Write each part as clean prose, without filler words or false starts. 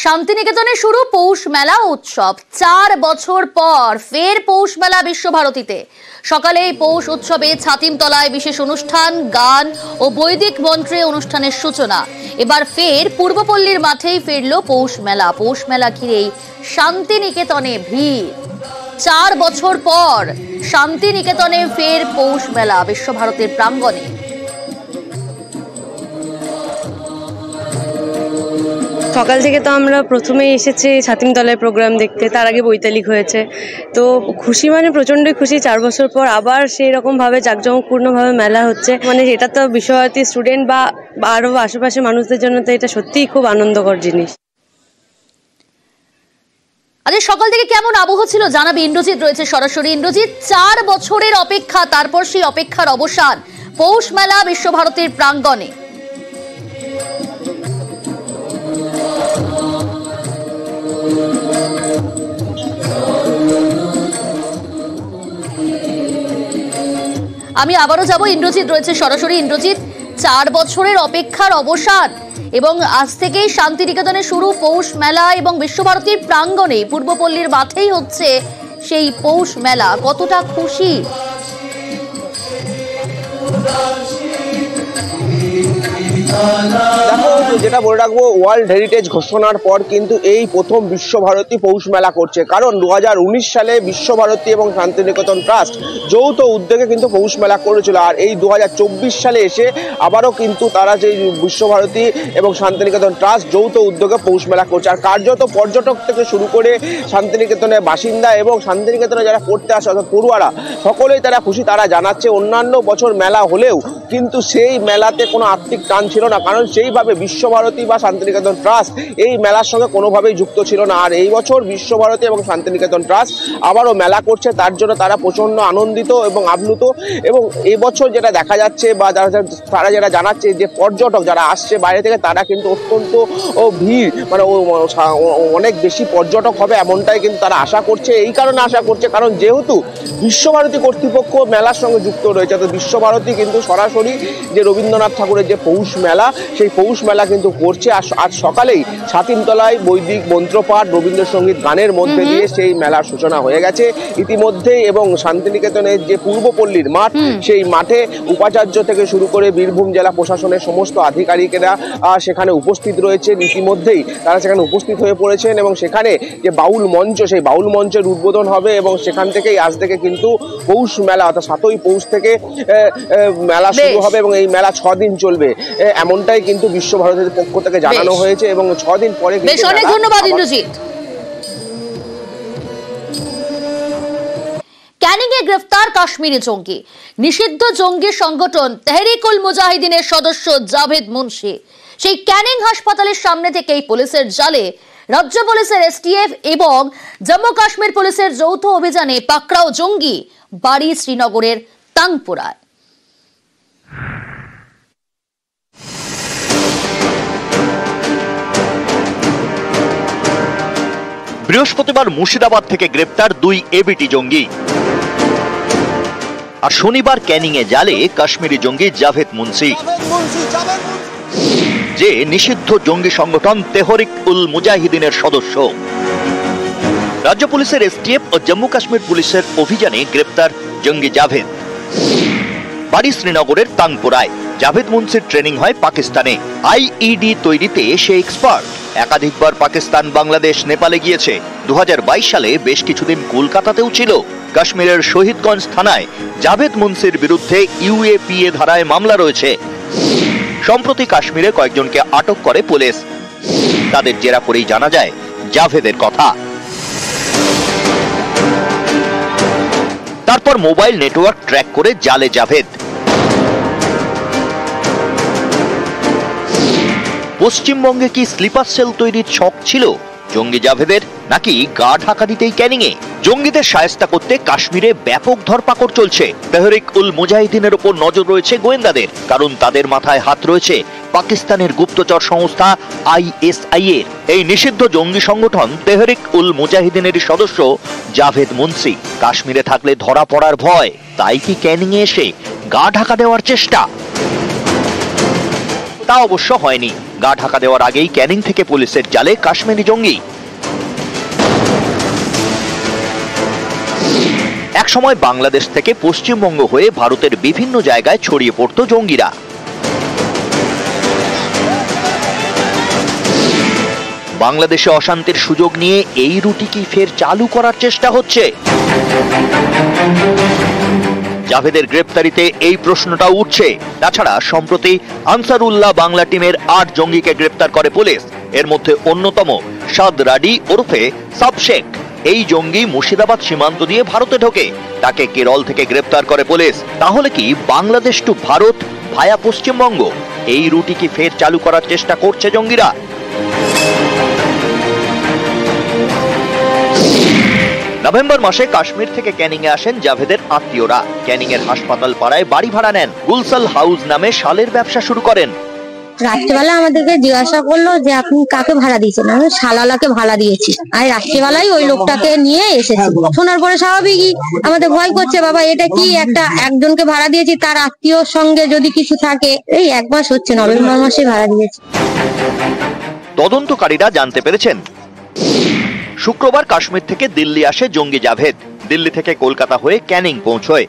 শান্তিনিকেতনে শুরু পৌষ মেলা উৎসব। 4 বছর পর ফের পৌষ মেলা বিশ্বভারতীতে। সকালে পৌষ উৎসবে ছাতিমতলায় বিশেষ অনুষ্ঠান, গান ও বৈদিক মন্ত্রে অনুষ্ঠানের সূচনা। এবার ফের পূর্বপল্লীর মাঠেই ফিরল পৌষ মেলা। পৌষ মেলা ঘিরেই শান্তিনিকেতনে ভিড়। 4 বছর পর শান্তিনিকেতনে ফের পৌষ মেলা বিশ্বভারতীর প্রাঙ্গণে। সকাল থেকে তো আমরা প্রথমেই এসেছি ছাতিমতলায় প্রোগ্রাম দেখতে, তার আগে বৈতালিক হয়েছে। তো খুশি মানে প্রচণ্ডই খুশি, 4 বছর পর আবার সেই রকমভাবে জাঁকজমকপূর্ণভাবে মেলা হচ্ছে। মানে এটা তো বিশ্বভারতী স্টুডেন্ট বা আরও আশেপাশে মানুষদের জন্য তো এটা সত্যিই খুব আনন্দকর জিনিস। আজ সকাল থেকে কেমন আবহ ছিল জানাবে ইন্দ্রজিৎ রয়েছে সরাসরি। ইন্দ্রজিৎ, 4 বছরের অপেক্ষা, তারপর সেই অপেক্ষার অবসান, পৌষ মেলা বিশ্বভারতীর প্রাঙ্গণে। আমি আবারও যাব, ইন্দ্রজিৎ রয়েছে সরাসরি। ইন্দ্রজিৎ, 4 বছরের অপেক্ষার অবসান এবং আজ থেকেই শান্তিনিকেতনে শুরু পৌষ মেলা এবং বিশ্বভারতীর প্রাঙ্গণে পূর্বপল্লীর মাঠেই হচ্ছে সেই পৌষ মেলা। কতটা খুশি? দেখো, যেটা বলে রাখবো, ওয়ার্ল্ড হেরিটেজ ঘোষণার পর কিন্তু এই প্রথম বিশ্বভারতী পৌষ মেলা করছে। কারণ 2019 সালে বিশ্বভারতী এবং শান্তিনিকেতন ট্রাস্ট যৌথ উদ্যোগে কিন্তু পৌষ মেলা করেছিল। আর এই 2024 সালে এসে আবারও কিন্তু তারা যে বিশ্বভারতী এবং শান্তিনিকেতন ট্রাস্ট যৌথ উদ্যোগে পৌষ মেলা করছে। আর কার্যত পর্যটক থেকে শুরু করে শান্তিনিকেতনের বাসিন্দা এবং শান্তিনিকেতনে যারা পড়তে আসে অর্থাৎ পড়ুয়ারা, সকলেই তারা খুশি। তারা জানাচ্ছে অন্যান্য বছর মেলা হলেও কিন্তু সেই মেলাতে কোনো আর্থিক টান ছিল না, কারণ সেইভাবে বিশ্বভারতী বা শান্তিনিকেতন ট্রাস্ট এই মেলার সঙ্গে কোনোভাবেই যুক্ত ছিল না। আর এই বছর বিশ্বভারতী এবং শান্তিনিকেতন ট্রাস্ট আবারও মেলা করছে, তার জন্য তারা প্রচণ্ড আনন্দিত এবং আপ্লুত। এবং এবছর যেটা দেখা যাচ্ছে বা তারা যারা জানাচ্ছে যে পর্যটক যারা আসছে বাইরে থেকে, তারা কিন্তু অত্যন্ত ভিড়, মানে অনেক বেশি পর্যটক হবে এমনটাই কিন্তু তারা আশা করছে। এই কারণে আশা করছে কারণ যেহেতু বিশ্বভারতী কর্তৃপক্ষ মেলার সঙ্গে যুক্ত রয়েছে, তো বিশ্বভারতী কিন্তু সরাসরি যে রবীন্দ্রনাথ ঠাকুরের যে পৌষ মেলা, সেই পৌষ মেলা কিন্তু করছে। আজ সকালেই ছাতিমতলায় বৈদিক মন্ত্রপাঠ, রবীন্দ্রসঙ্গীত গানের মধ্যে দিয়ে সেই মেলার সূচনা হয়ে গেছে ইতিমধ্যেই। এবং শান্তিনিকেতনের যে পূর্বপল্লীর মাঠ, সেই মাঠে উপাচার্য থেকে শুরু করে বীরভূম জেলা প্রশাসনের সমস্ত আধিকারিকেরা সেখানে উপস্থিত রয়েছেন। ইতিমধ্যেই তারা সেখানে উপস্থিত হয়ে পড়েছেন এবং সেখানে যে বাউল মঞ্চ, সেই বাউল মঞ্চের উদ্বোধন হবে এবং সেখান থেকেই আজ থেকে কিন্তু পৌষ মেলা অর্থাৎ 7ই পৌষ থেকে মেলা শুরু হবে এবং এই মেলা 6 দিন চলবে, এমনটাই কিন্তু বিশ্বভারতীর পক্ষ থেকে জানানো হয়েছে। এবং 6 দিন পরে অনেক ধন্যবাদ ইন্দ্রজিৎ। ক্যানিংয়ে গ্রেফতার কাশ্মীরি জঙ্গি। নিষিদ্ধ জঙ্গি সংগঠন তেহরিক-উল মুজাহিদিনের সদস্য জাভেদ মুন্সি। সেই ক্যানিং হাসপাতালের সামনে থেকেই পুলিশের জালে রাজ্য পুলিশের এসটিএফ এবং জম্মু কাশ্মীর পুলিশের যৌথ অভিযানে পাকড়াও জঙ্গি, বাড়ি শ্রীনগরের তাংপুরায়। বৃহস্পতিবার মুর্শিদাবাদ থেকে গ্রেপ্তার 2 এবিটি জঙ্গি। আর শনিবার ক্যানিংয়ে জালে কাশ্মীরি জঙ্গি জাভেদ মুন্সি, যে নিষিদ্ধ জঙ্গি সংগঠন তেহরিক-উল মুজাহিদিনের সদস্য। রাজ্য পুলিশের এসটিএফ ও জম্মু কাশ্মীর পুলিশের অভিযানে গ্রেপ্তার জঙ্গি জাভেদ, বাড়ি শ্রীনগরের তাংপুরায়। জাভেদ মুন্সির ট্রেনিং হয় পাকিস্তানে। আইইডি তৈরিতে সে এক্সপার্ট। একাধিকবার পাকিস্তান, বাংলাদেশ, নেপালে গিয়েছে। 2022 সালে বেশ কিছুদিন কলকাতাতেও ছিল। কাশ্মীরের শহীদগঞ্জ থানায় জাভেদ মুন্সির বিরুদ্ধে ইউএপিএ ধারায় মামলা রয়েছে। সম্প্রতি কাশ্মীরে কয়েকজনকে আটক করে পুলিশ। তাদের জেরা করেই জানা যায় জাভেদের কথা। তারপর মোবাইল নেটওয়ার্ক ট্র্যাক করে জালে জাভেদ। পশ্চিমবঙ্গে কি স্লিপার সেল তৈরির ছক ছিল জঙ্গি জাভেদের, নাকি গা ঢাকা দিতেই ক্যানিংয়ে? জঙ্গিদের শায়েস্তা করতে কাশ্মীরে ব্যাপক ধরপাকড় চলছে। তেহরিক-উল মুজাহিদিনের ওপর নজর রয়েছে গোয়েন্দাদের, কারণ তাদের মাথায় হাত রয়েছে পাকিস্তানের গুপ্তচর সংস্থা আইএসআই এর। এই নিষিদ্ধ জঙ্গি সংগঠন তেহরিক-উল মুজাহিদিনের সদস্য জাভেদ মুন্সি। কাশ্মীরে থাকলে ধরা পড়ার ভয়, তাই কি ক্যানিংয়ে এসে গা ঢাকা দেওয়ার চেষ্টা? তা অবশ্য হয়নি। গা ঢাকা দেওয়ার আগেই ক্যানিং থেকে পুলিশের জালে কাশ্মীরি জঙ্গি। একসময় বাংলাদেশ থেকে পশ্চিমবঙ্গ হয়ে ভারতের বিভিন্ন জায়গায় ছড়িয়ে পড়ত জঙ্গিরা। বাংলাদেশে অশান্তির সুযোগ নিয়ে এই রুটি কি ফের চালু করার চেষ্টা হচ্ছে? জাভেদের গ্রেপ্তারিতে এই প্রশ্নটা উঠছে। তাছাড়া সম্প্রতি আনসারুল্লাহ বাংলা টিমের 8 জঙ্গিকে গ্রেপ্তার করে পুলিশ। এর মধ্যে অন্যতম সাদ রাডি ওরফে সাবশেখ। এই জঙ্গি মুর্শিদাবাদ সীমান্ত দিয়ে ভারতে ঢোকে, তাকে কেরল থেকে গ্রেপ্তার করে পুলিশ। তাহলে কি বাংলাদেশ টু ভারত ভায়া পশ্চিমবঙ্গ এই রুটি কি ফের চালু করার চেষ্টা করছে জঙ্গিরা? নভেম্বর মাসে কাশ্মীর থেকে ক্যানিং এ আসেন জাভেদের আত্মীয়রা। ক্যানিং এর হাসপাতাল পাড়ায় বাড়ি ভাড়া নেন। গুলসাল হাউস নামে শালের ব্যবসা শুরু করেন। রাত্রিবেলা আমাদেরকে জিজ্ঞাসা করলো যে আপনি কাকে ভাড়া দিয়েছেন? আমি শালালাকে ভাড়া দিয়েছি। আর রাত্রিবেলায় ওই লোকটাকে নিয়ে এসেছি। শোনার পরে স্বাভাবিকই আমাদের ভয় করছে, বাবা এটা কি একজনকে ভাড়া দিয়েছি, তার আত্মীয়র সঙ্গে যদি কিছু থাকে। এই 1 মাস হচ্ছে, নভেম্বর মাসে ভাড়া দিয়েছি। তদন্তকারীরা জানতে পেরেছেন শুক্রবার কাশ্মীর থেকে দিল্লি আসে জঙ্গি জাভেদ। দিল্লি থেকে কলকাতা হয়ে ক্যানিং পৌঁছয়।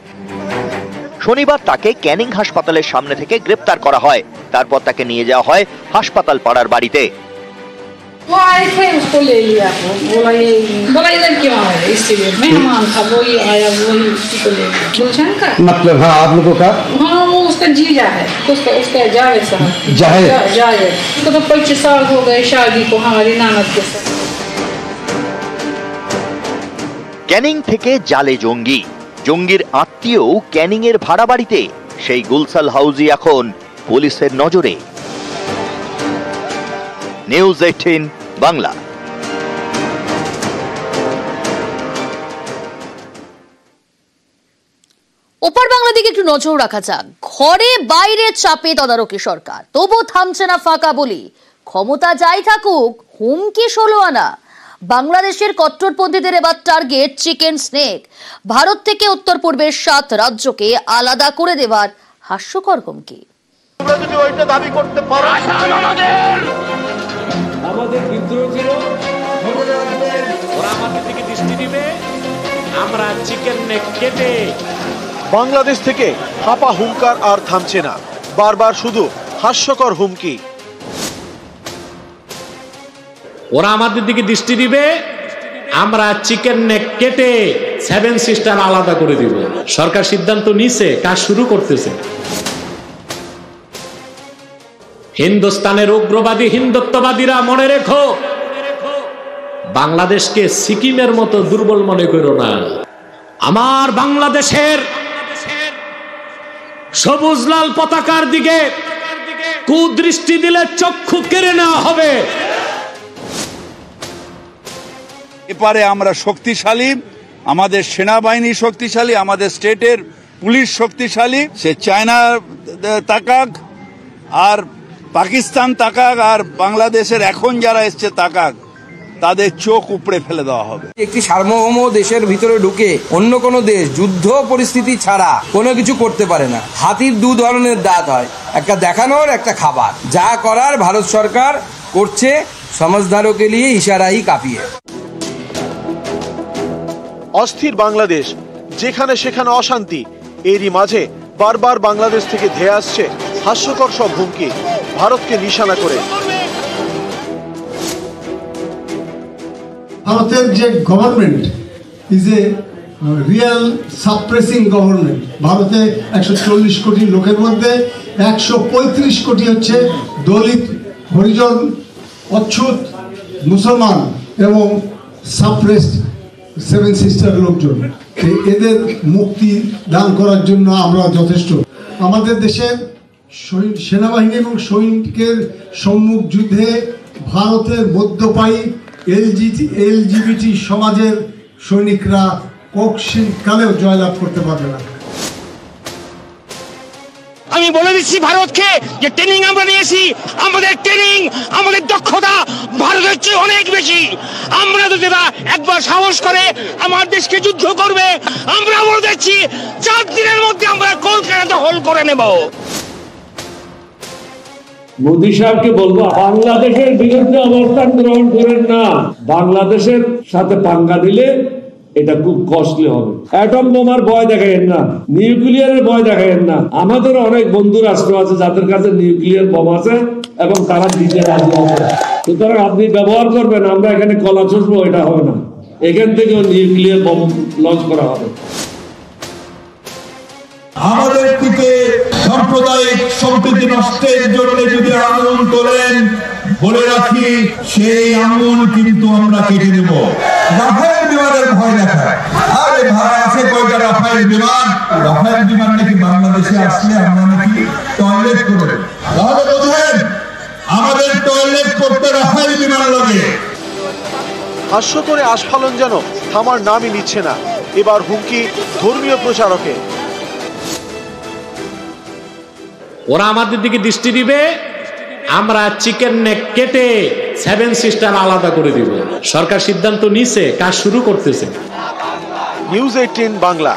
শনিবার তাকে ক্যানিং হাসপাতালের সামনে থেকে গ্রেপ্তার করা হয়। তারপর তাকে নিয়ে যাওয়া হয় হাসপাতাল পাড়ার বাড়িতে। वो आए थे, उसको ले लिया। बोला इधर क्यों आए? इसलिए मेहमान था, वही आया, वही उसी को ले लिया। गुलशन का मतलब? हाँ, आप लोगों का? हाँ, वो उसका जीजा है, उसका जावेद साहब। जावेद उसको तो 25 साल हो गए शादी को हमारी ननद के साथ। ক্যানিং থেকে জালে জঙ্গি, জঙ্গির আত্মীয় ক্যানিং এর ভাড়া বাড়িতে। সেই গুলসাল হাউসই এখন পুলিশের নজরে। নিউজ 18 বাংলা। ওপার বাংলা দিকে একটু নজর রাখা যাক। ঘরে বাইরে চাপে তদারকি সরকার, তবু থামছে না ফাঁকা বলি। ক্ষমতা যাই থাকুক, হুমকি 16 আনা। বাংলাদেশের কট্টরপন্থীদের এবার টার্গেট চিকেন স্নেক। ভারত থেকে উত্তর পূর্বের 7 রাজ্যকে আলাদা করে দেওয়ার হাস্যকর হুমকি। আমাদের বিদ্রোহ ছিল, ওরা আমাদের দিকে দৃষ্টি দিবে, আমরা চিকেন নেক কেটে। বাংলাদেশ থেকে হাপা হুঙ্কার আর থামছে না, বারবার শুধু হাস্যকর হুমকি। ওরা আমাদের দিকে দৃষ্টি দিবে, আমরা চিকেন নেক কেটে 7 সিস্টার আলাদা করে দিব। সরকার সিদ্ধান্ত নিছে, কাজ শুরু করতেছে। হিন্দুস্তানের উগ্রবাদী হিন্দুত্ববাদীরা মনে রেখো, বাংলাদেশকে সিকিমের মতো দুর্বল মনে করো না। আমার বাংলাদেশের সবুজ লাল পতাকার দিকে কুদৃষ্টি দিলে চক্ষু কেড়ে নেওয়া হবে। এপারে আমরা শক্তিশালী, আমাদের সেনাবাহিনী শক্তিশালী, আমাদের স্টেটের পুলিশ শক্তিশালী। সে চায়না তাকাক আর পাকিস্তান তাকাক আর বাংলাদেশের এখন যারা এসছে তাকাক, তাদের চোখ উপড়ে ফেলে দেওয়া হবে। একটি সার্বভৌম দেশের ভিতরে ঢুকে অন্য কোনো দেশ যুদ্ধ পরিস্থিতি ছাড়া কোনো কিছু করতে পারে না। হাতির 2 ধরনের দাঁত হয়, একটা দেখানোর, একটা খাবার। যা করার ভারত সরকার করছে, সমাজদারকে নিয়ে ইশারাই কাঁপিয়ে। অস্থির বাংলাদেশ, যেখানে সেখানে অশান্তি। এরই মাঝে বারবার বাংলাদেশ থেকে ধেয়ে আসছে হাস্যকর সব হুমকি, ভারতকে নিশানা করে। ভারতের যে government is a real suppressing government. ভারতে 140 কোটি লোকের মধ্যে 135 কোটি হচ্ছে দলিত, হরিজন, অচ্ছুত, মুসলমান এবং সাপ্রেসড 7 সিস্টার লোকজন। এদের মুক্তি দান করার জন্য আমরা যথেষ্ট। আমাদের দেশের সেনাবাহিনী এবং সৈনিকের সম্মুখ যুদ্ধে ভারতের মধ্যপায়ী এলজিবিটি সমাজের সৈনিকরা কখনকালেও জয়লাভ করতে পারবে না। আমি বলে দিচ্ছি ভারতকে যে ট্রেনিং আমরা নিয়েছি, আমাদের ট্রেনিং, আমাদের দক্ষতা ভারতের চেয়ে অনেক বেশি। আমরা যদি একবার সাহস করে আমার দেশকে যুদ্ধ করবে, আমরা বলে দিচ্ছি 4 দিনের মধ্যে আমরা কলকাতা হোল করে নেব। মোদী সাহেবকে বলবো বাংলাদেশের বিরুদ্ধে অবস্থান গ্রহণ করেন না, বাংলাদেশের সাথে পাঙ্গা দিলে এটা খুব কস্টলি হবে। অ্যাটম বোমার ভয় দেখাইেন না, নিউক্লিয়ারের ভয় দেখাইেন না। আমাদের অনেক বন্ধু রাষ্ট্র আছে যাদের কাছে নিউক্লিয়ার বোম আছে এবং তারা দিতে রাজি আছে। সুতরাং আপনি ব্যবহার করবেন, আমরা এখানে কলা চষবো, এটা হবে না। এখান থেকেও নিউক্লিয়ার বোম লঞ্চ করা হবে। আমাদের দিকে সাম্প্রদায়িক সম্প্রীতি নষ্টের জন্য যদি আন্দোলন করেন, বলে রাখি সেই আন্দোলন কিন্তু আমরা কেটে দেব। রাফায়েল বিমানের ভয় দেখায়, আরে ভাই আছে কয়টা রাফায়েল বিমান? রাফায়েল বিমান নাকি বাংলাদেশে আসলে আমরা নাকি টয়লেট করব? তাহলে বোঝেন আমাদের টয়লেট করতে রাফায়েল বিমান লাগে। হাস্যকরে আস্ফালন যেন থামার নামই নিচ্ছে না। এবার হুমকি ধর্মীয় প্রচারকে। ওরা আমাদের দিকে দৃষ্টি দিবে, আমরা চিকেন নেক কেটে 7 সিস্টার আলাদা করে দিব। সরকার সিদ্ধান্ত নিছে, কাজ শুরু করতেছে। নিউজ 18 বাংলা।